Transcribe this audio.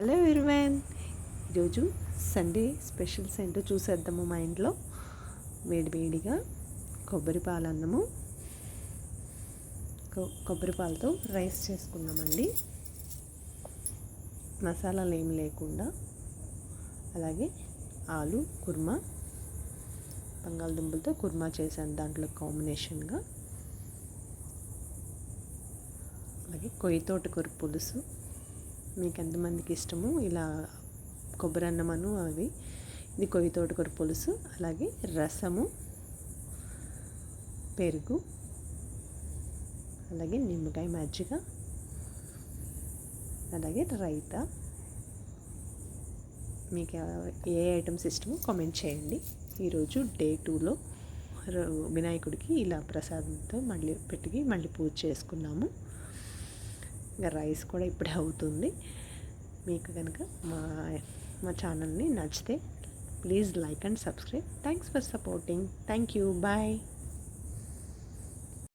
Hello everyone, ఈరోజు Sunday specials ఏంటో చూసేద్దాము. మా ఇంట్లో వేడివేడిగా కొబ్బరి పాలన్నము, కొబ్బరి పాలతో రైస్ చేసుకున్నామండి. మసాలాలు ఏమి లేకుండా. అలాగే ఆలు కుర్మా, బంగాళదుంపలతో కుర్మా చేశాను దాంట్లో కాంబినేషన్గా. అలాగే కొయ్యి తోటకూర పులుసు, మీకు ఎంతమందికి ఇష్టమో ఇలా కొబ్బరి అన్నమను అవి. ఇది కొయ్యి తోటకూర పులుసు, అలాగే రసము, పెరుగు, అలాగే నిమ్మకాయ మజ్జిగ, అలాగే రైతా. మీకు ఏ ఐటమ్స్ ఇష్టమో కామెంట్ చేయండి. ఈరోజు డే 2లో వినాయకుడికి ఇలా ప్రసాదంతో మళ్ళీ పూజ చేసుకున్నాము. ఇంకా రైస్ కూడా ఇప్పుడే అవుతుంది. మీకు కనుక మా ఛానల్ని నచ్చితే please like and subscribe. Thanks for supporting. Thank you. Bye.